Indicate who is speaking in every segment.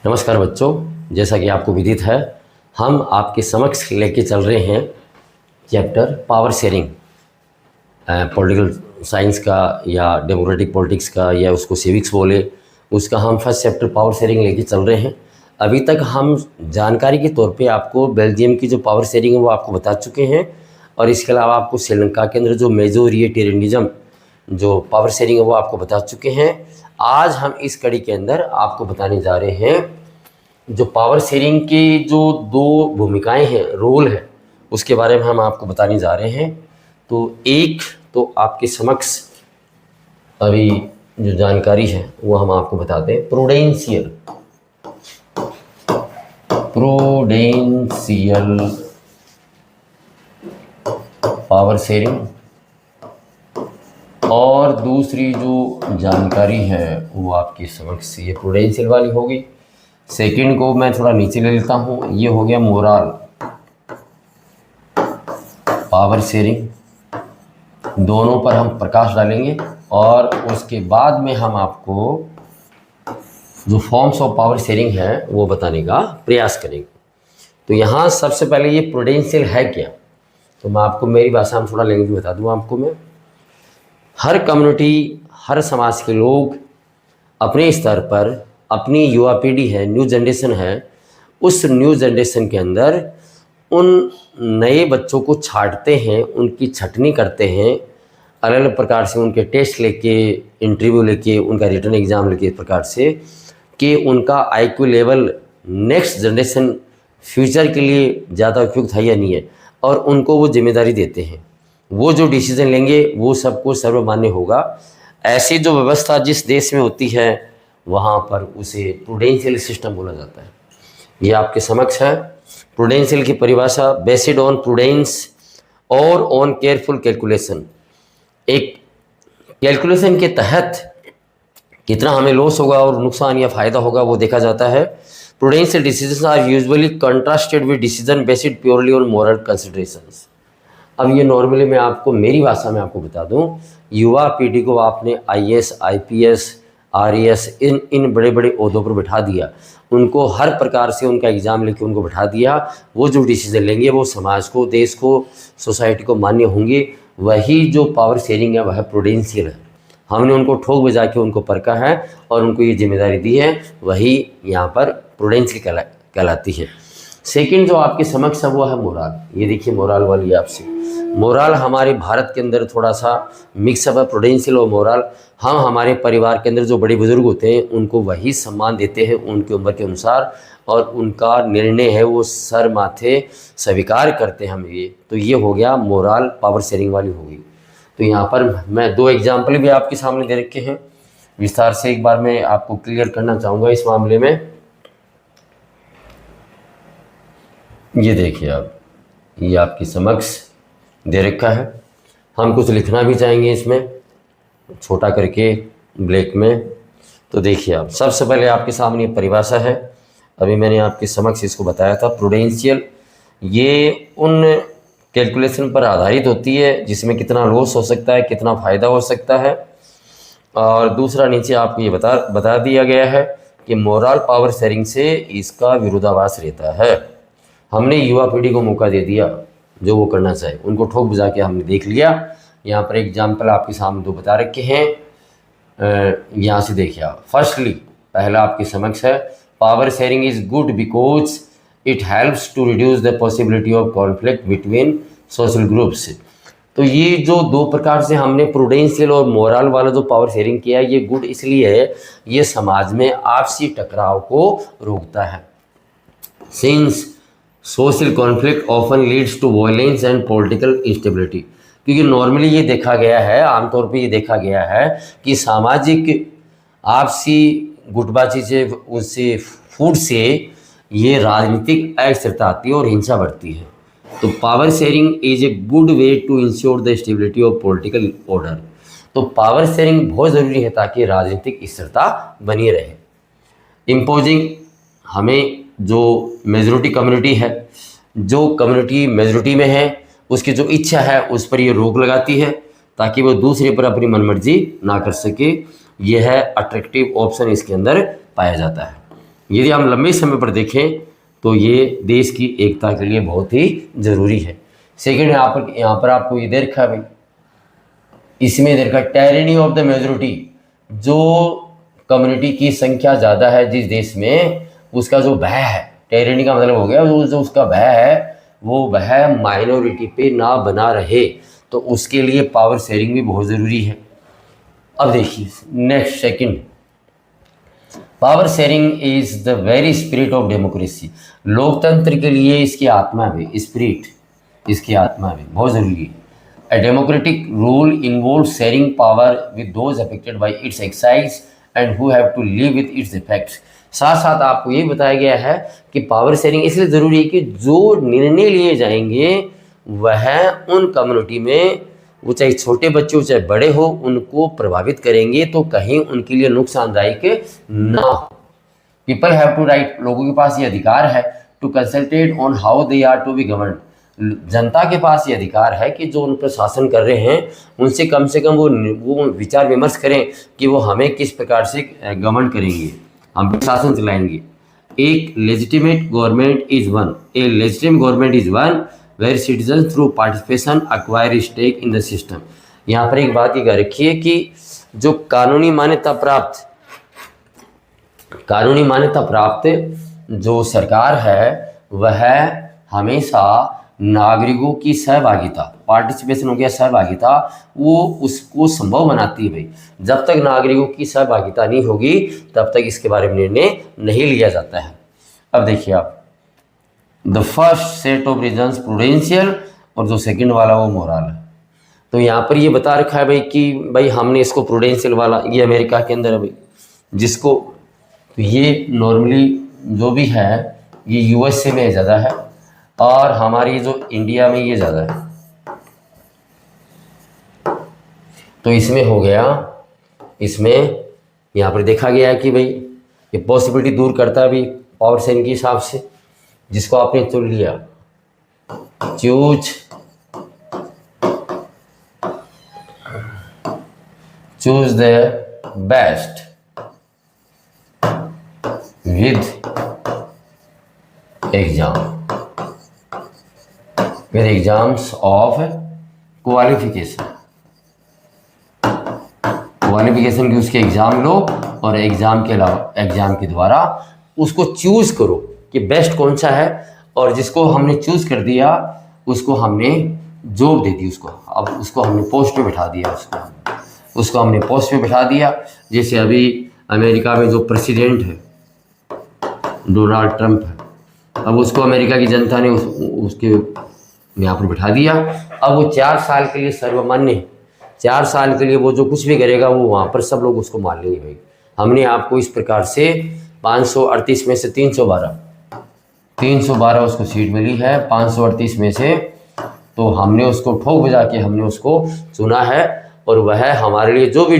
Speaker 1: नमस्कार बच्चों, जैसा कि आपको विदित है, हम आपके समक्ष लेके चल रहे हैं chapter power sharing, political science का या डेमोक्रेटिक पॉलिटिक्स का या उसको सिविक्स बोले, उसका हम फर्स्ट चैप्टर पावर शेयरिंग लेके चल रहे हैं। अभी तक हम जानकारी के तौर पे आपको बेल्जियम की जो पावर शेयरिंग है वो आपको बता चुके हैं, और इसके अलावा आपको श्रीलंका के अंदर जो मेजोरिटेरियनिज्म जो पावर शेयरिंग है वो आपको बता चुके हैं। आज हम इस कड़ी के अंदर आपको बताने जा रहे हैं जो पावर शेयरिंग की जो दो भूमिकाएं हैं, रोल है, उसके बारे में हम आपको बताने जा रहे हैं। तो एक तो आपके समक्ष अभी जो जानकारी है वो हम आपको बताते हैं, प्रूडेंशियल पावर शेयरिंग, और दूसरी जो जानकारी है वो आपके समक्ष ये प्रूडेंशियल वाली होगी। सेकंड को मैं थोड़ा नीचे ले लेता हूँ, ये हो गया मोरल पावर शेयरिंग। दोनों पर हम प्रकाश डालेंगे और उसके बाद में हम आपको जो फॉर्म्स ऑफ पावर शेयरिंग है वो बताने का प्रयास करेंगे। तो यहाँ सबसे पहले ये प्रूडेंशियल है क्या, तो मैं आपको मेरी भाषा में थोड़ा लैंग्वेज बता दूँ आपको। मैं हर कम्युनिटी, हर समाज के लोग अपने स्तर पर अपनी युवा पीढ़ी है, न्यू जनरेशन है, उस न्यू जनरेशन के अंदर उन नए बच्चों को छांटते हैं, उनकी छटनी करते हैं, अलग अलग प्रकार से उनके टेस्ट लेके, इंटरव्यू लेके, उनका रिटर्न एग्ज़ाम लेके, इस प्रकार से कि उनका IQ level next generation future के लिए ज़्यादा उपयुक्त है या नहीं है, और उनको वो जिम्मेदारी देते हैं। वो जो डिसीजन लेंगे वो सबको सर्वमान्य होगा। ऐसी जो व्यवस्था जिस देश में होती है वहाँ पर उसे प्रूडेंशियल सिस्टम बोला जाता है। ये आपके समक्ष है। प्रूडेंशियल की परिभाषा, बेस्ड ऑन प्रूडेंस और ऑन केयरफुल कैलकुलेशन। एक कैलकुलेशन के तहत कितना हमें लॉस होगा और नुकसान या फ़ायदा होगा वो देखा जाता है। Prudential decision are usually contrasted with decision based purely on moral considerations. अब ये नॉर्मली मैं आपको मेरी भाषा में आपको बता दूं, युवा पीढ़ी को आपने आईएएस, आईपीएस, आरएएस इन बड़े बड़े ओहदों पर बैठा दिया, उनको हर प्रकार से उनका एग्ज़ाम लेके उनको बैठा दिया। वो जो डिसीजन लेंगे वो समाज को, देश को, सोसाइटी को मान्य होंगे। वही जो पावर शेयरिंग है वह प्रूडेंशियल है। हमने उनको ठोक बजा के उनको परखा है और उनको ये जिम्मेदारी दी है, वही यहाँ पर प्रूडेंशियल कहलाती है। सेकंड जो आपके समक्ष है वो है मोरल। ये देखिए मोरल वाली आपसे, मोरल हमारे भारत के अंदर थोड़ा सा मिक्सअप है, प्रूडेंशियल और मोरल। हम हमारे परिवार के अंदर जो बड़े बुजुर्ग होते हैं उनको वही सम्मान देते हैं उनकी उम्र के अनुसार, और उनका निर्णय है वो सर माथे स्वीकार करते हैं हम। ये तो ये हो गया मोरल पावर शेयरिंग वाली होगी। तो यहाँ पर मैं दो एग्जाम्पल भी आपके सामने दे रखे हैं, विस्तार से एक बार मैं आपको क्लियर करना चाहूँगा इस मामले में। ये देखिए आप, ये आपके समक्ष दे रखा है। हम कुछ लिखना भी चाहेंगे इसमें छोटा करके ब्लैक में। तो देखिए आप, सबसे पहले आपके सामने परिभाषा है, अभी मैंने आपके समक्ष इसको बताया था। प्रूडेंशियल ये उन कैलकुलेशन पर आधारित होती है जिसमें कितना लॉस हो सकता है, कितना फ़ायदा हो सकता है। और दूसरा नीचे आपको ये बता दिया गया है कि मोरल पावर शेयरिंग से इसका विरोधाभास रहता है। हमने युवा पीढ़ी को मौका दे दिया जो वो करना चाहे, उनको ठोक बजा के हमने देख लिया। यहाँ पर एग्जाम्पल आपके सामने दो बता रखे हैं, यहाँ से देखिए आप। फर्स्टली पहला आपके समक्ष है, power sharing is good because it helps to reduce the possibility of conflict between social groups. तो ये जो दो प्रकार से हमने प्रूडेंशियल और मोरल वाला जो पावर शेयरिंग किया है, ये गुड इसलिए है, ये समाज में आपसी टकराव को रोकता है। Since social conflict often leads to violence and political instability, क्योंकि नॉर्मली ये देखा गया है, आमतौर पे ये देखा गया है कि सामाजिक आपसी गुटबाजी से, उससे फूट से ये राजनीतिक अस्थिरता आती है और हिंसा बढ़ती है। तो power sharing is a good way to ensure the stability of political order. तो पावर शेयरिंग बहुत ज़रूरी है ताकि राजनीतिक स्थिरता बनी रहे। इम्पोजिंग, हमें जो मेजॉरिटी कम्युनिटी है, जो कम्युनिटी मेजॉरिटी में है, उसकी जो इच्छा है उस पर ये रोक लगाती है ताकि वो दूसरे पर अपनी मनमर्जी ना कर सके। यह है अट्रैक्टिव ऑप्शन इसके अंदर पाया जाता है। यदि हम लंबे समय पर देखें तो ये देश की एकता के लिए बहुत ही ज़रूरी है। सेकेंड, यहाँ पर आपको ये दे रखा है भाई, इसमें दे रखा है टायरेनी ऑफ द मेजोरिटी। जो कम्युनिटी की संख्या ज़्यादा है जिस देश में, उसका जो भय है, टायरेनी का मतलब हो गया जो उसका भय है वो भय माइनॉरिटी पे ना बना रहे, तो उसके लिए पावर शेयरिंग भी बहुत ज़रूरी है। अब देखिए next second, power sharing is the very spirit of democracy. लोकतंत्र के लिए इसकी आत्मा भी, स्पिरिट, इसकी आत्मा भी बहुत ज़रूरी है। A democratic rule involves sharing power with those affected by its exercise and who have to live with its effects। साथ साथ आपको ये बताया गया है कि पावर शेयरिंग इसलिए ज़रूरी है कि जो निर्णय लिए जाएंगे वह उन कम्युनिटी में, वो चाहे छोटे बच्चे हो चाहे बड़े हो, उनको प्रभावित करेंगे, तो कहीं उनके लिए नुकसानदायक ना हो। पीपल हैव टू राइट, लोगों के पास ये अधिकार है, to consulted on how they are to be govern. जनता के पास ये अधिकार है कि जो उन पर शासन कर रहे हैं उनसे कम से कम वो विचार विमर्श करें कि वो हमें किस प्रकार से गवर्न करेंगे, हम भी शासन चलाएंगे। एक legitimate government is one, a legitimate government is one where citizen through participation acquire stake in the system. यहाँ पर एक बात ये रखिए कि जो कानूनी मान्यता प्राप्त जो सरकार है वह हमेशा नागरिकों की सहभागिता, पार्टिसिपेशन हो गया सहभागिता, वो उसको संभव बनाती है भाई। जब तक नागरिकों की सहभागिता नहीं होगी तब तक इसके बारे में निर्णय नहीं लिया जाता है। अब देखिए आप, the first set of reasons prudential और जो सेकंड वाला वो मोरल है। तो यहाँ पर ये बता रखा है भाई कि भाई हमने इसको प्रूडेंशियल वाला, ये अमेरिका के अंदर है भाई, जिसको तो ये नॉर्मली जो भी है ये यूएसए में ज़्यादा है और हमारी जो इंडिया में ये ज़्यादा है। तो इसमें हो गया, इसमें यहाँ पर देखा गया है कि भाई ये पॉसिबिलिटी दूर करता है भाई पावर शेयरिंग के हिसाब से, जिसको आपने चुन लिया, choose the best with exams of qualification की उसके एग्ज़ाम लो और एग्ज़ाम के अलावा एग्ज़ाम के द्वारा उसको चूज़ करो कि बेस्ट कौन सा है, और जिसको हमने चूज़ कर दिया उसको हमने जॉब दे दी, अब उसको हमने पोस्ट पे बिठा दिया, उसको हमने पोस्ट पे बिठा दिया। जैसे अभी अमेरिका में जो प्रेसिडेंट है डोनाल्ड ट्रंप है, अब उसको अमेरिका की जनता ने उसके यहाँ पर बिठा दिया। अब वो 4 साल के लिए सर्वमान्य है, 4 साल के लिए वो जो कुछ भी करेगा वो वहाँ पर सब लोग उसको मान लेंगे भाई। हमने आपको इस प्रकार से 538 में से 312 उसको सीट मिली है 538 में से, तो हमने उसको ठोक बजा के हमने उसको चुना है और वह हमारे लिए जो भी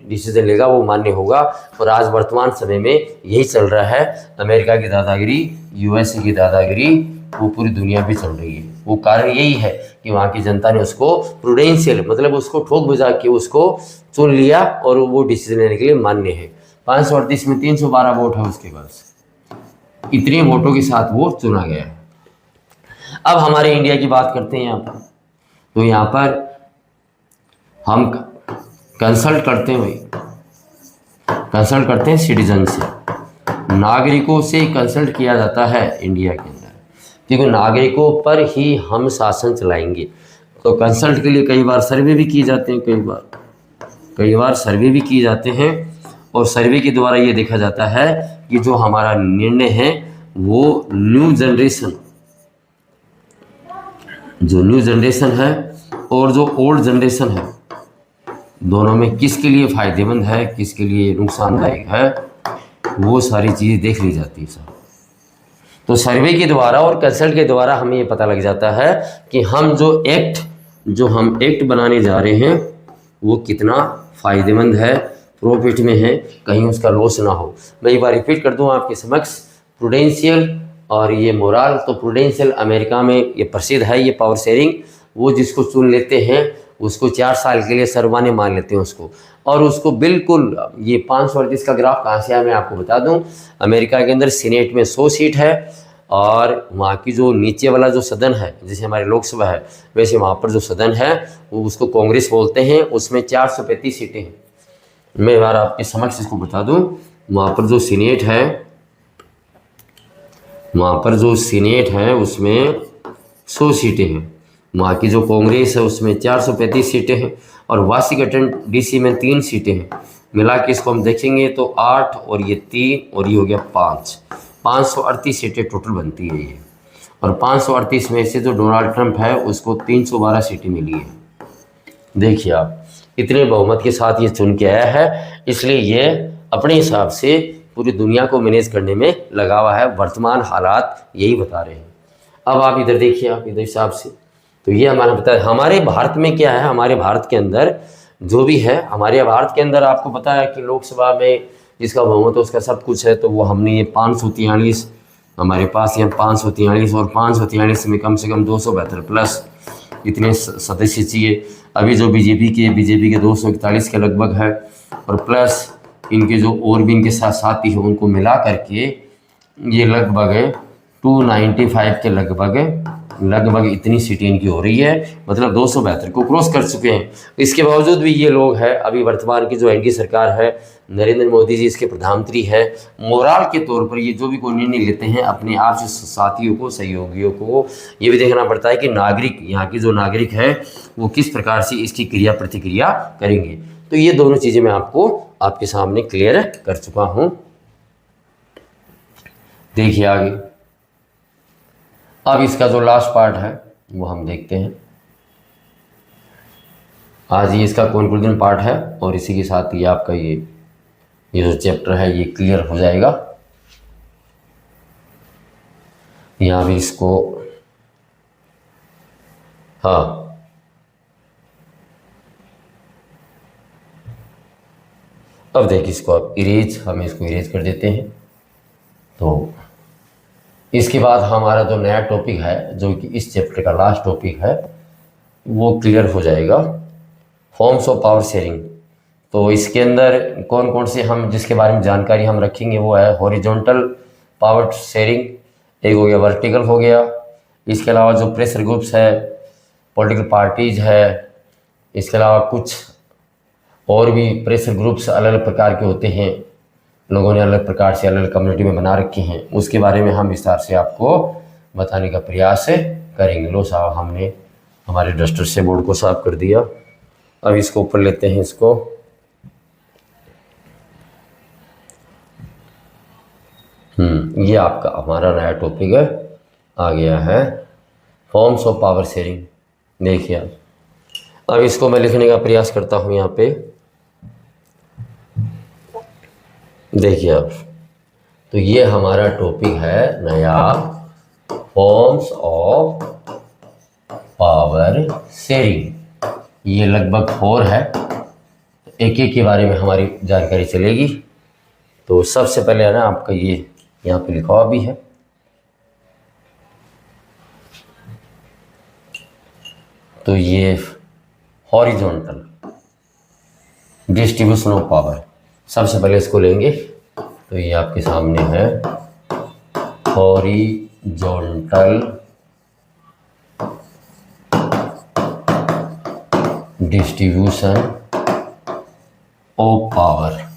Speaker 1: डिसीजन लेगा वो मान्य होगा। और आज वर्तमान समय में यही चल रहा है, अमेरिका की दादागिरी, यूएसए की दादागिरी वो पूरी दुनिया पे चल रही है। वो कारण यही है कि वहाँ की जनता ने उसको प्रूडेंशियल, मतलब उसको ठोक बजा के उसको चुन लिया और वो डिसीजन लेने के लिए मान्य है। 538 में 312 वोट है उसके पास, इतने वोटों के साथ वो चुना गया है। अब हमारे इंडिया की बात करते हैं यहाँ पर, तो यहाँ पर हम कंसल्ट करते हैं भाई, कंसल्ट करते हैं सिटीजन से, नागरिकों से कंसल्ट किया जाता है इंडिया के अंदर, क्योंकि नागरिकों पर ही हम शासन चलाएंगे। तो कंसल्ट के लिए कई बार सर्वे भी किए जाते हैं, कई बार सर्वे भी किए जाते हैं, और सर्वे के द्वारा ये देखा जाता है कि जो हमारा निर्णय है वो न्यू जनरेशन है और जो ओल्ड जनरेशन है, दोनों में किसके लिए फ़ायदेमंद है, किसके लिए नुकसानदायक है, वो सारी चीज़ें देख ली जाती है सर। तो सर्वे के द्वारा और कंसल्ट के द्वारा हमें ये पता लग जाता है कि हम जो एक्ट बनाने जा रहे हैं वो कितना फ़ायदेमंद है, प्रॉफिट में है, कहीं उसका लॉस ना हो। मैं एक बार रिपीट कर दूं आपके समक्ष, प्रूडेंशियल और ये मोरल। तो प्रूडेंशियल अमेरिका में ये प्रसिद्ध है, ये पावर शेयरिंग, वो जिसको चुन लेते हैं उसको 4 साल के लिए सर्वमान्य मान लेते हैं उसको। और उसको बिल्कुल ये 538 का ग्राफ कहाँ से आया मैं आपको बता दूं। अमेरिका के अंदर सीनेट में 100 सीट है और वहाँ की जो नीचे वाला जो सदन है, जैसे हमारी लोकसभा है वैसे वहाँ पर जो सदन है वो उसको कांग्रेस बोलते हैं, उसमें 435 सीटें हैं। मैं एक बार आपके समक्ष इसको बता दूं, वहाँ पर जो सीनेट है, वहाँ पर जो सीनेट है उसमें 100 सीटें हैं, वहाँ की जो कांग्रेस है उसमें 435 सीटें हैं और वाशिंगटन डीसी में 3 सीटें हैं। मिला के इसको हम देखेंगे तो 8 और ये 3 और ये हो गया 538 सीटें टोटल बनती है ये। और 538 में से जो डोनाल्ड ट्रंप है उसको 312 सीटें मिली है। देखिए आप, इतने बहुमत के साथ ये चुन के आया है, इसलिए ये अपने हिसाब से पूरी दुनिया को मैनेज करने में लगा हुआ है। वर्तमान हालात यही बता रहे हैं। अब आप इधर देखिए, आप इधर हिसाब से तो ये हमारा पता है हमारे भारत में क्या है। हमारे भारत के अंदर जो भी है, हमारे भारत के अंदर आपको पता है कि लोकसभा में जिसका बहुमत है उसका सब कुछ है। तो वो हमने ये 543 हमारे पास, यहाँ 543 और 543 में कम से कम 272 प्लस इतने सदस्य चाहिए। अभी जो बीजेपी के 241 के लगभग है और प्लस इनके जो और भी इनके साथ साथी हैं उनको मिला करके ये लगभग 295 के लगभग इतनी सीटें इनकी हो रही है, मतलब 272 को क्रॉस कर चुके हैं। इसके बावजूद भी ये लोग हैं, अभी वर्तमान की जो एनडीए सरकार है, नरेंद्र मोदी जी इसके प्रधानमंत्री है, मोराल के तौर पर ये जो भी कोई निर्णय लेते हैं अपने आप से साथियों को, सहयोगियों को ये भी देखना पड़ता है कि नागरिक, यहाँ के जो नागरिक है वो किस प्रकार से इसकी क्रिया प्रतिक्रिया करेंगे। तो ये दोनों चीज़ें मैं आपको आपके सामने क्लियर कर चुका हूँ। देखिए आगे, अब इसका जो लास्ट पार्ट है वो हम देखते हैं। आज ये इसका कंक्लूजन पार्ट है और इसी के साथ ये आपका ये जो चैप्टर है ये क्लियर हो जाएगा। यहाँ भी इसको, हाँ अब देखिए इसको आप हम इसको इरेज कर देते हैं। तो इसके बाद हमारा जो नया टॉपिक है, जो कि इस चैप्टर का लास्ट टॉपिक है, वो क्लियर हो जाएगा, फॉर्म्स ऑफ पावर शेयरिंग। तो इसके अंदर कौन कौन से हम जिसके बारे में जानकारी हम रखेंगे वो है हॉरिजॉन्टल पावर शेयरिंग, एक हो गया वर्टिकल हो गया। इसके अलावा जो प्रेशर ग्रुप्स है, पॉलिटिकल पार्टीज है, इसके अलावा कुछ और भी प्रेशर ग्रुप्स अलग अलग प्रकार के होते हैं, लोगों ने अलग प्रकार से अलग अलग कम्युनिटी में बना रखे हैं, उसके बारे में हम विस्तार से आपको बताने का प्रयास करेंगे। लो साहब, हमने हमारे डस्टर से बोर्ड को साफ कर दिया। अब इसको ऊपर लेते हैं इसको। ये आपका हमारा नया टॉपिक है, आ गया है फॉर्म्स ऑफ पावर शेयरिंग। देखिए अब इसको मैं लिखने का प्रयास करता हूँ यहाँ पे। देखिए अब, तो ये हमारा टॉपिक है नया, फॉर्म्स ऑफ पावर शेयरिंग। ये लगभग 4 है, एक एक के बारे में हमारी जानकारी चलेगी। तो सबसे पहले है ना आपका ये यहाँ पे लिखा हुआ भी है, तो ये हॉरिजॉन्टल डिस्ट्रीब्यूशन ऑफ पावर, सबसे पहले इसको लेंगे। तो ये आपके सामने है हॉरिजॉन्टल डिस्ट्रीब्यूशन ऑफ पावर।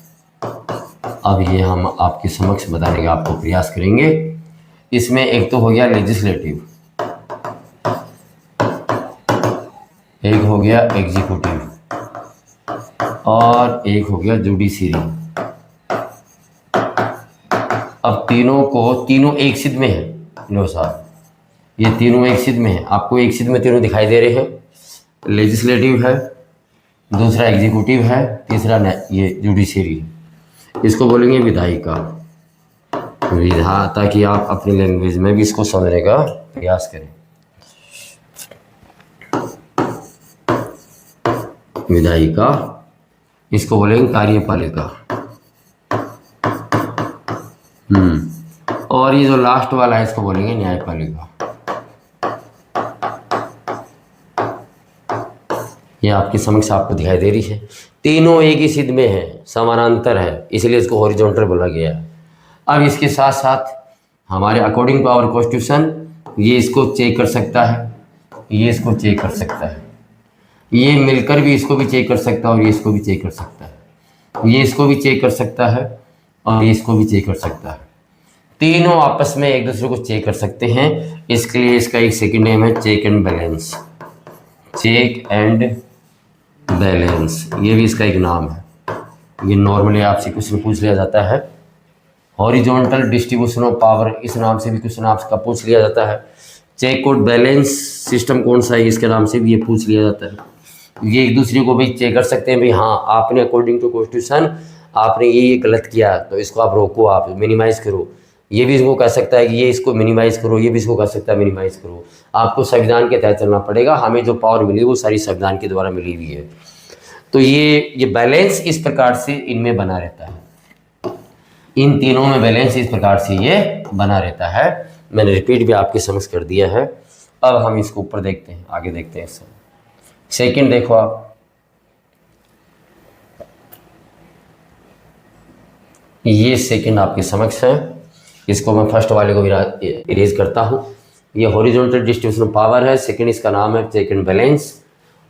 Speaker 1: अब ये हम आपके समक्ष बताने का आपको प्रयास करेंगे। इसमें एक तो हो गया लेजिस्लेटिव, एक हो गया एग्जीक्यूटिव और एक हो गया जुडिशरी। अब तीनों एक सिद्ध में है। लो साहब, ये तीनों एक सिद्ध में है, आपको एक सिद्ध में तीनों दिखाई दे रहे हैं। लेजिस्लेटिव है, दूसरा एग्जीक्यूटिव है, तीसरा ये जुडिशरी है। इसको बोलेंगे विधायिका, ताकि आप अपनी लैंग्वेज में भी इसको समझने का प्रयास करें। विधायिका, इसको बोलेंगे कार्यपालिका। और ये जो लास्ट वाला है इसको बोलेंगे न्यायपालिका। ये आपके समक्ष आपको दिखाई दे रही है। तीनों एक ही सिद्ध में है, समानांतर है, इसलिए इसको हॉरिजॉन्टल बोला गया है। अब इसके साथ साथ हमारे अकॉर्डिंग टू आवर कॉन्स्टिट्यूशन ये इसको चेक कर सकता है, ये इसको चेक कर सकता है, ये मिलकर भी इसको भी चेक कर सकता है और ये इसको भी चेक कर सकता है, ये इसको भी चेक कर सकता है और ये इसको भी चेक कर सकता है। तीनों आपस में एक दूसरे को चेक कर सकते हैं। इसके लिए इसका एक सेकंड नेम है check and balance, check and balance, ये भी इसका एक नाम है। ये नॉर्मली आपसे क्वेश्चन पूछ लिया जाता है। हॉरिजॉन्टल डिस्ट्रीब्यूशन ऑफ पावर, इस नाम से भी क्वेश्चन आपका पूछ लिया जाता है। चेक और बैलेंस सिस्टम कौन सा है, इसके नाम से भी ये पूछ लिया जाता है। ये एक दूसरे को भी चेक कर सकते हैं, भाई हाँ आपने अकॉर्डिंग टू कॉन्स्टिट्यूशन आपने ये गलत किया तो इसको आप रोको, आप मिनिमाइज़ करो। ये भी इसको कह सकता है कि ये इसको मिनिमाइज़ करो, ये भी इसको कह सकता है मिनिमाइज़ करो। आपको संविधान के तहत चलना पड़ेगा। हमें जो पावर मिली वो सारी संविधान के द्वारा मिली हुई है। तो ये बैलेंस इस प्रकार से इनमें बना रहता है, इन तीनों में बैलेंस इस प्रकार से ये बना रहता है। मैंने रिपीट भी आपके समझ कर दिया है। अब हम इसको ऊपर देखते हैं, आगे देखते हैं। सेकंड देखो आप, ये सेकंड आपके समक्ष है। इसको मैं फर्स्ट वाले को भी इरेज करता हूँ। ये हॉरिजॉन्टल डिस्ट्रीब्यूशन ऑफ पावर है, सेकंड इसका नाम है चेक एंड बैलेंस।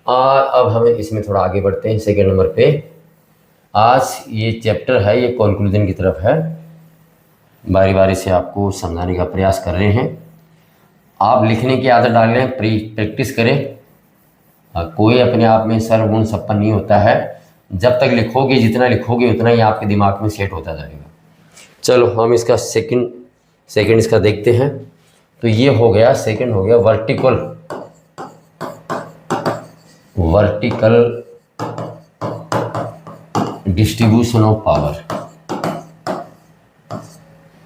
Speaker 1: और अब हमें इसमें थोड़ा आगे बढ़ते हैं। सेकंड नंबर पे आज ये चैप्टर है, ये कंक्लूजन की तरफ है। बारी बारी से आपको समझाने का प्रयास कर रहे हैं। आप लिखने की आदत डाल लें, प्रैक्टिस करें। कोई अपने आप में सर्वगुण संपन्न नहीं होता है। जब तक लिखोगे, जितना लिखोगे उतना ही आपके दिमाग में सेट होता जाएगा। चलो हम इसका सेकंड इसका देखते हैं। तो ये हो गया, सेकंड हो गया vertical distribution of power,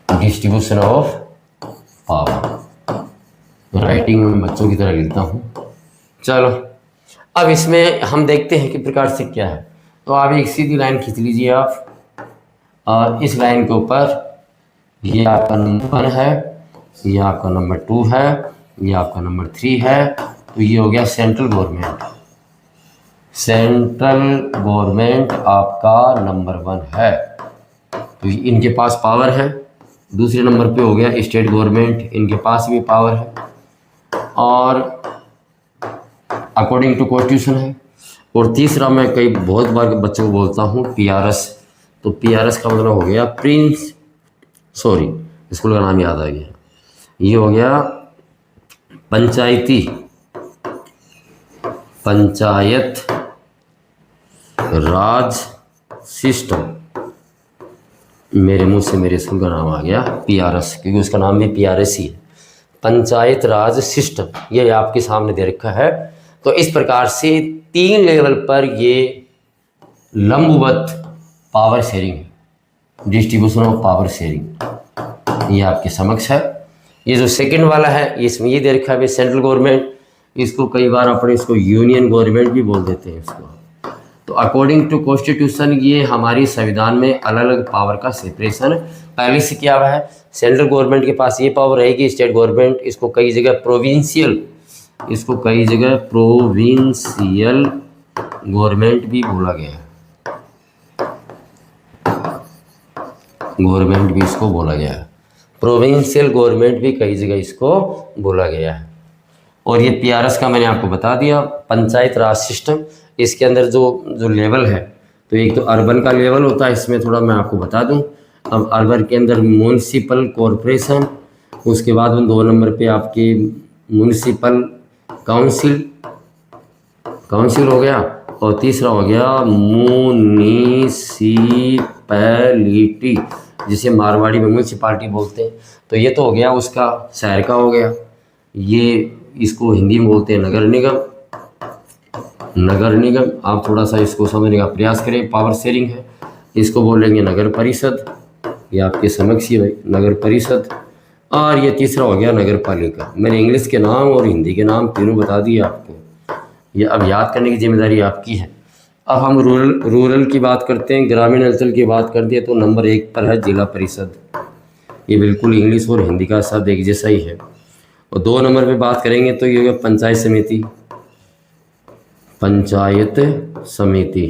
Speaker 1: distribution of power. Writing में बच्चों की तरह लिखता हूँ। चलो अब इसमें हम देखते हैं कि प्रकार से क्या है। तो आप एक सीधी लाइन खींच लीजिए आप, और इस लाइन के ऊपर ये आपका नंबर 1 है, ये आपका नंबर 2 है, ये आपका नंबर 3 है। तो ये हो गया सेंट्रल गवर्नमेंट। सेंट्रल गवर्नमेंट आपका नंबर 1 है, तो इनके पास पावर है। दूसरे नंबर पे हो गया स्टेट गवर्नमेंट, इनके पास भी पावर है और अकॉर्डिंग टू कॉन्स्टिट्यूशन है। और तीसरा मैं बहुत बार बच्चों को बोलता हूँ PRS। तो PRS का मतलब हो गया स्कूल का नाम याद आ गया, ये हो गया पंचायत राज सिस्टम। मेरे मुंह से मेरे स्कूल का नाम आ गया PRS, क्योंकि उसका नाम भी PRS ही है, पंचायत राज सिस्टम। ये आपके सामने दे रखा है। तो इस प्रकार से 3 लेवल पर ये लंबवत power sharing, distribution of power sharing, ये आपके समक्ष है। ये जो सेकंड वाला है, इसमें ये दे रखा है सेंट्रल गवर्नमेंट। इसको कई बार अपने इसको यूनियन गवर्नमेंट भी बोल देते हैं इसको। तो अकॉर्डिंग टू कॉन्स्टिट्यूशन ये हमारी संविधान में अलग अलग पावर का सेपरेशन पहले से किया हुआ है। सेंट्रल गवर्नमेंट के पास ये पावर रहेगी, स्टेट गवर्नमेंट इसको कई जगह प्रोविंशियल गवर्नमेंट भी बोला गया है, गवर्नमेंट भी इसको बोला गया है, प्रोविंशियल गवर्नमेंट भी कई जगह इसको बोला गया है। और ये PRS का मैंने आपको बता दिया, पंचायत राज सिस्टम। इसके अंदर जो लेवल है, तो एक तो अर्बन का लेवल होता है, इसमें थोड़ा मैं आपको बता दूं। अब अर्बन के अंदर म्यूनसिपल कॉरपोरेशन, उसके बाद 2 नंबर पे आपके म्यूनसिपल काउंसिल हो गया, और तीसरा हो गया म्यूनिसिपैलिटी, जिसे मारवाड़ी में म्यूनसिपालिटी बोलते हैं। तो ये तो हो गया उसका शहर का हो गया। ये इसको हिंदी में बोलते हैं नगर निगम। आप थोड़ा सा इसको समझने का प्रयास करें। पावर शेयरिंग है, इसको बोलेंगे नगर परिषद। ये आपके समक्ष ही भाई नगर परिषद। और ये तीसरा हो गया नगर पालिका। मैंने इंग्लिश के नाम और हिंदी के नाम तीनों बता दिए आपको। ये अब याद करने की जिम्मेदारी आपकी है। अब हम रूरल की बात करते हैं, ग्रामीण अंचल की बात कर दिए, तो नंबर 1 पर है जिला परिषद। ये बिल्कुल इंग्लिश और हिंदी का शब्द एक जैसा ही है। और 2 नंबर पे बात करेंगे तो ये होगा पंचायत समिति। पंचायत समिति।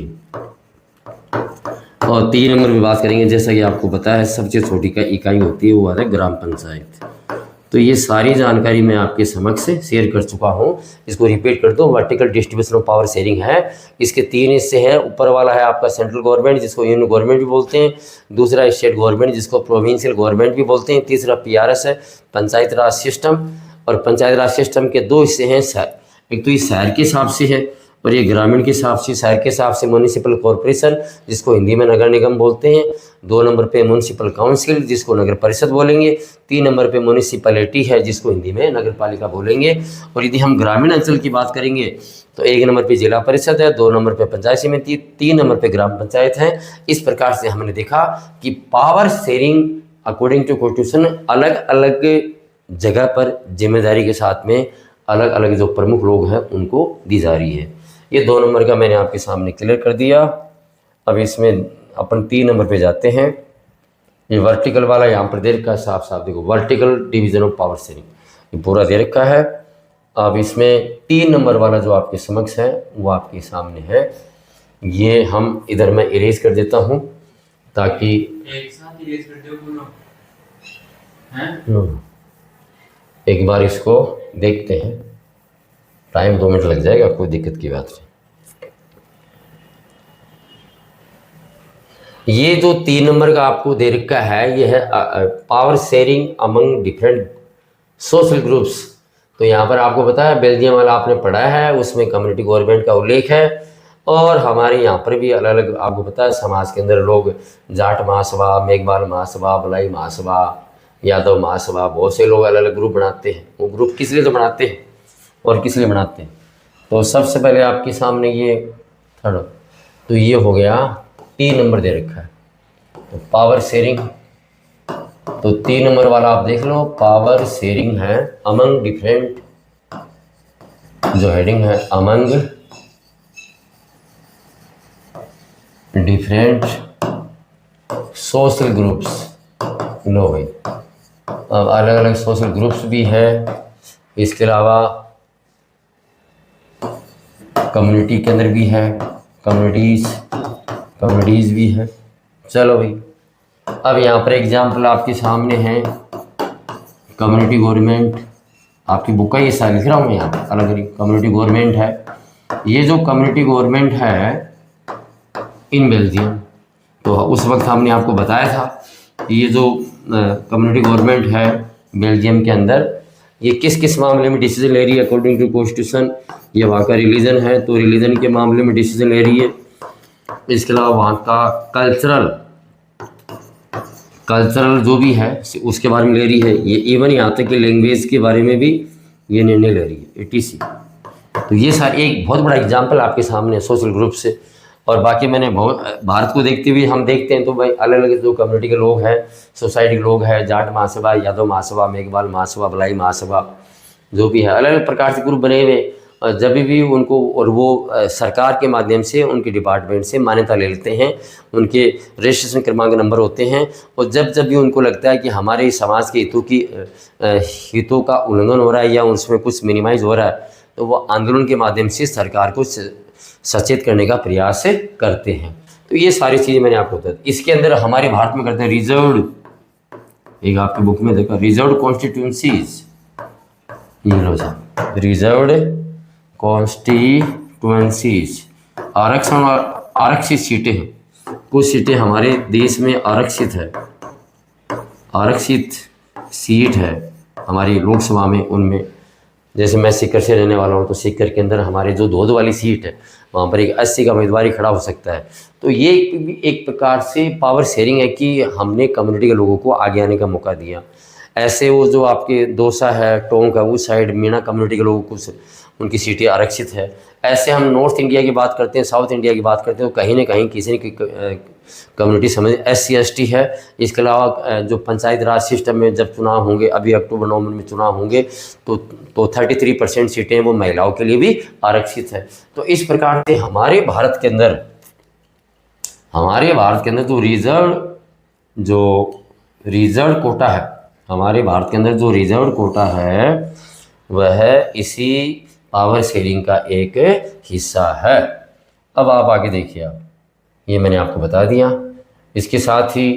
Speaker 1: और 3 नंबर पे बात करेंगे, जैसा कि आपको पता है सबसे छोटी का इकाई होती है वो है ग्राम पंचायत। तो ये सारी जानकारी मैं आपके समक्ष से शेयर कर चुका हूँ। इसको रिपीट कर दो। Vertical distribution of power sharing है, इसके 3 हिस्से हैं। ऊपर वाला है आपका सेंट्रल गवर्नमेंट जिसको यूनियन गवर्नमेंट भी बोलते हैं, दूसरा स्टेट गवर्नमेंट जिसको प्रोविंशियल गवर्नमेंट भी बोलते हैं, तीसरा PRS है पंचायत राज सिस्टम। और पंचायत राज सिस्टम के 2 हिस्से हैं, एक तो ये शहर के हिसाब से है और ये ग्रामीण के हिसाब से। शहर के हिसाब से म्यूनिसिपल कॉरपोरेशन जिसको हिंदी में नगर निगम बोलते हैं, 2 नंबर पे म्यूनिसिपल काउंसिल जिसको नगर परिषद बोलेंगे, 3 नंबर पे म्यूनिसिपैलिटी है जिसको हिंदी में नगर पालिका बोलेंगे। और यदि हम ग्रामीण अंचल की बात करेंगे तो 1 नंबर पे जिला परिषद है, 2 नंबर पे पंचायत समिति, 3 नंबर पे ग्राम पंचायत है। इस प्रकार से हमने देखा कि power sharing according to constitution अलग अलग जगह पर जिम्मेदारी के साथ में अलग अलग जो प्रमुख लोग हैं उनको दी जा रही है। ये 2 नंबर का मैंने आपके सामने क्लियर कर दिया। अब इसमें अपन 3 नंबर पे जाते हैं। ये वर्टिकल वाला यहाँ पर दे रखा है, साफ साफ देखो, vertical division of power sharing ये पूरा दे रखा है। अब इसमें 3 नंबर वाला जो आपके समक्ष है वो आपके सामने है। ये हम इधर मैं इरेज कर देता हूँ ताकि
Speaker 2: एक साथ इरेज कर दो पूरा
Speaker 1: एक बार इसको देखते हैं। टाइम 2 मिनट लग जाएगा, कोई दिक्कत की बात नहीं। ये जो 3 नंबर का आपको दे रखा है ये है power sharing among different social groups. तो यहाँ पर आपको पता है बेल्जियम वाला आपने पढ़ा है, उसमें कम्युनिटी गवर्नमेंट का उल्लेख है। और हमारे यहाँ पर भी अलग अलग आपको पता है समाज के अंदर लोग जाट महासभा, मेघवाल महासभा, बलाई महासभा, यादव महासभा, बहुत से लोग अलग अलग ग्रुप बनाते हैं। वो ग्रुप किस लिए तो बनाते हैं और किस लिए बनाते हैं। तो सबसे पहले आपके सामने ये थर्ड, तो ये हो गया 3 नंबर दे रखा है तो पावर शेयरिंग। तो 3 नंबर वाला आप देख लो, पावर शेयरिंग है अमंग डिफरेंट, जो हेडिंग है अमंग डिफरेंट सोशल ग्रुप्स। लो भाई, अब अलग अलग सोशल ग्रुप्स भी है, इसके अलावा कम्युनिटी के अंदर भी है, कम्युनिटीज़ भी है। चलो भाई, अब यहाँ पर एग्जाम्पल आपके सामने है कम्युनिटी गवर्नमेंट। आपकी बुक का ये सारा लिख रहा हूँ मैं यहाँ पर अलग अलग कम्युनिटी गवर्नमेंट है। ये जो कम्युनिटी गवर्नमेंट है इन बेल्जियम, तो उस वक्त हमने आपको बताया था ये जो कम्युनिटी गवर्नमेंट है बेल्जियम के अंदर ये किस किस मामले में डिसीजन ले रही है अकॉर्डिंग टू कॉन्स्टिट्यूशन। ये वहाँ का रिलीजन है तो रिलीजन के मामले में डिसीजन ले रही है। इसके अलावा वहाँ का कल्चरल जो भी है उसके बारे में ले रही है। ये इवन यहाँ तक कि लैंग्वेज के बारे में भी ये निर्णय ले रही है etc। तो ये सारे एक बहुत बड़ा एग्जाम्पल आपके सामने सोशल ग्रुप से। और बाकी मैंने भारत को देखते हुए हम देखते हैं तो भाई अलग अलग जो कम्युनिटी के लोग हैं, सोसाइटी के लोग हैं, जाट महासभा, यादव महासभा, मेघवाल महासभा, बलाई महासभा, जो भी है अलग अलग प्रकार से ग्रुप बने हुए। और जब भी उनको और वो सरकार के माध्यम से उनके डिपार्टमेंट से मान्यता ले लेते हैं, उनके रजिस्ट्रेशन क्रमांक नंबर होते हैं। और जब भी उनको लगता है कि हमारे समाज के हितों का उल्लंघन हो रहा है या उसमें कुछ मिनिमाइज हो रहा है तो वो आंदोलन के माध्यम से सरकार को सचेत करने का प्रयास करते हैं। तो ये सारी चीज़ें मैंने आपको बता दी। इसके अंदर हमारे भारत में करते हैं रिजर्व्ड, एक आपकी बुक में देखा रिजर्व्ड कॉन्स्टिट्यूंसीज, ये लो साहब रिजर्व्ड कॉन्स्टिट्यूंसीज। आरक्षण और आरक्षित सीटें हैं, कुछ सीटें हमारे देश में आरक्षित है, आरक्षित सीट है हमारी लोकसभा में। उनमें जैसे मैं सीकर से रहने वाला हूँ तो सीकर के अंदर हमारे जो धोध वाली सीट है वहाँ पर एक 80 का उम्मीदवार खड़ा हो सकता है। तो ये एक प्रकार से पावर शेयरिंग है कि हमने कम्युनिटी के लोगों को आगे आने का मौका दिया। ऐसे वो जो आपके दौसा है, टोंक है, उस साइड मीणा कम्युनिटी के लोगों को उनकी सीटें आरक्षित है। ऐसे हम नॉर्थ इंडिया की बात करते हैं, साउथ इंडिया की बात करते हैं तो कहीं ना कहीं किसी न कम्युनिटी समझ SC ST है। इसके अलावा जो पंचायत राज सिस्टम में जब चुनाव होंगे, अभी अक्टूबर नवंबर में चुनाव होंगे तो 33% सीटें वो महिलाओं के लिए भी आरक्षित है। तो इस प्रकार से हमारे भारत के अंदर जो रिजर्व कोटा है, हमारे भारत के अंदर जो रिजर्व कोटा है वह इसी पावर शेयरिंग का एक हिस्सा है। अब आप आगे देखिए, आप ये मैंने आपको बता दिया। इसके साथ ही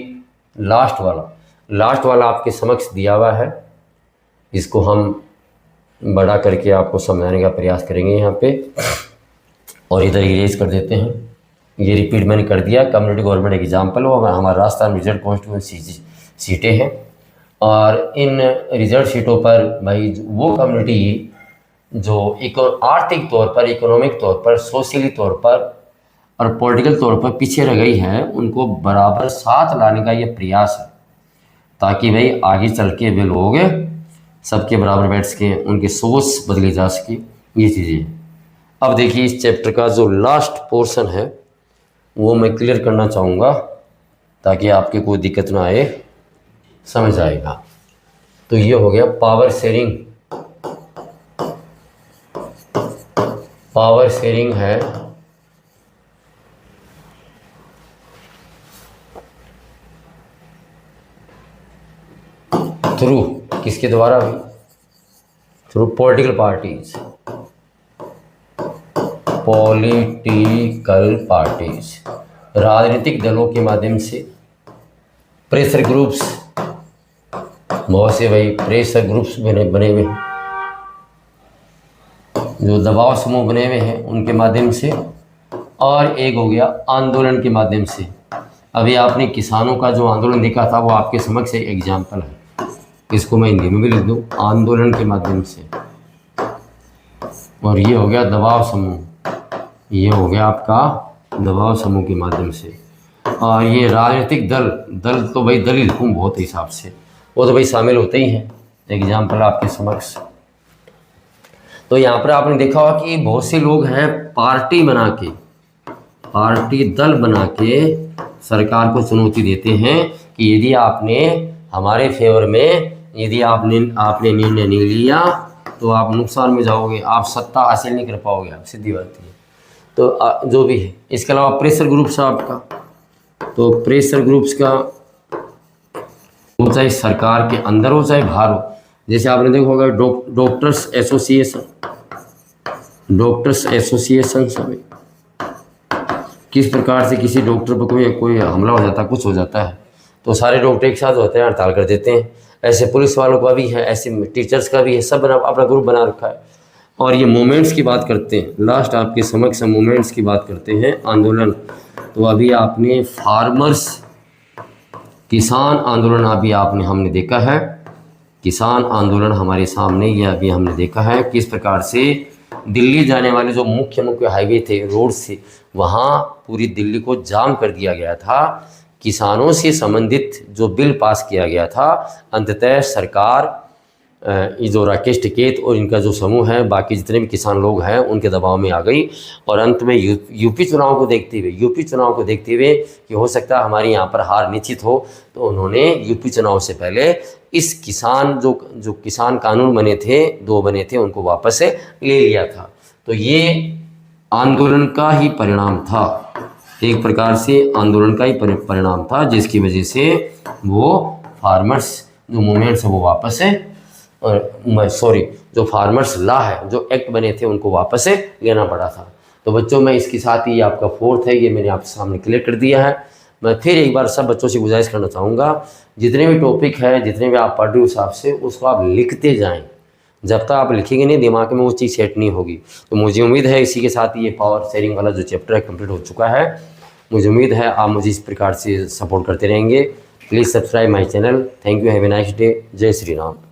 Speaker 1: लास्ट वाला आपके समक्ष दिया हुआ है, इसको हम बड़ा करके आपको समझाने का प्रयास करेंगे यहाँ पे, और इधर इरेज कर देते हैं। ये रिपीट मैंने कर दिया। कम्युनिटी गवर्नमेंट एग्जाम्पल हो, हमारा राजस्थान रिजल्ट कॉन्स्टिट्यूंसी सीटें हैं, और इन रिजल्ट सीटों पर भाई वो कम्युनिटी जो आर्थिक तौर पर, इकोनॉमिक तौर पर, सोशली तौर पर और पॉलिटिकल तौर पर पीछे रह गई है, उनको बराबर साथ लाने का ये प्रयास है, ताकि भाई आगे चल के वे लोग सबके बराबर बैठ सकें, उनकी सोच बदली जा सके, ये चीज़ें। अब देखिए, इस चैप्टर का जो लास्ट पोर्शन है वो मैं क्लियर करना चाहूँगा ताकि आपके कोई दिक्कत ना आए, समझ आएगा। तो ये हो गया पावर शेयरिंग। पावर शेयरिंग है थ्रू किसके द्वारा भी, थ्रू पॉलिटिकल पार्टीज, राजनीतिक दलों के माध्यम से, प्रेशर ग्रुप्स, बहुत से भाई प्रेशर ग्रुप्स बने हुए हैं, जो दबाव समूह बने हुए हैं उनके माध्यम से, और एक हो गया आंदोलन के माध्यम से। अभी आपने किसानों का जो आंदोलन देखा था वो आपके समक्ष एक एग्जाम्पल है, इसको मैं हिंदी में भी लिख दूँ, आंदोलन के माध्यम से। और ये हो गया दबाव समूह, ये हो गया आपका दबाव समूह के माध्यम से। और ये राजनीतिक दल तो भाई दल ही लिखूँ बहुत हिसाब से, वो तो भाई शामिल होते ही हैं, एग्जाम्पल आपके समक्ष। तो यहाँ पर आपने देखा होगा कि बहुत से लोग हैं पार्टी दल बना के सरकार को चुनौती देते हैं कि यदि आपने हमारे फेवर में, यदि आपने निर्णय नहीं लिया तो आप नुकसान में जाओगे, आप सत्ता हासिल नहीं कर पाओगे, आप सीधी बात है। तो जो भी है, इसके अलावा प्रेशर ग्रुप्स आपका, तो प्रेशर ग्रुप्स का चाहे सरकार के अंदर हो चाहे बाहर हो, जैसे आपने देखा होगा डॉक्टर्स एसोसिएशन में किस प्रकार से किसी डॉक्टर पर कोई हमला हो जाता है, कुछ हो जाता है, तो सारे डॉक्टर एक साथ होते हैं, हड़ताल कर देते हैं। ऐसे पुलिस वालों का भी है, ऐसे टीचर्स का भी है, सब अपना ग्रुप बना रखा है। और ये मूवमेंट्स की बात करते हैं, लास्ट आपके समक्ष मूवमेंट्स की बात करते हैं, आंदोलन। तो अभी आपने किसान आंदोलन हमने देखा है, किसान आंदोलन हमारे सामने, ये अभी हमने देखा है किस प्रकार से दिल्ली जाने वाले जो मुख्य हाईवे थे, रोड से, वहाँ पूरी दिल्ली को जाम कर दिया गया था। किसानों से संबंधित जो बिल पास किया गया था, अंततः सरकार ये जो राकेश टिकैत और इनका जो समूह है, बाकी जितने भी किसान लोग हैं, उनके दबाव में आ गई। और अंत में यूपी चुनाव को देखते हुए कि हो सकता है हमारी यहाँ पर हार निश्चित हो, तो उन्होंने यूपी चुनाव से पहले इस किसान जो किसान कानून बने थे, उनको वापस ले लिया था। तो ये आंदोलन का ही परिणाम था, एक प्रकार से आंदोलन का ही परिणाम था, जिसकी वजह से वो फार्मर्स जो मूवमेंट्स है वो वापस जो फार्मर्स लॉ है, जो एक्ट बने थे, उनको वापस लेना पड़ा था। तो बच्चों, मैं इसके साथ ही आपका फोर्थ है, ये मैंने आपके सामने क्लियर कर दिया है। मैं फिर एक बार सब बच्चों से गुजारिश करना चाहूँगा, जितने भी टॉपिक है, जितने भी आप पढ़ रहे हो उस हिसाब से उसको आप लिखते जाएँ। जब तक आप लिखेंगे नहीं, दिमाग में वो चीज़ सेट नहीं होगी। तो मुझे उम्मीद है इसी के साथ ये पावर शेयरिंग वाला जो चैप्टर है कंप्लीट हो चुका है। मुझे उम्मीद है आप मुझे इस प्रकार से सपोर्ट करते रहेंगे। Please subscribe my channel. Thank you, have a nice day. जय श्री राम।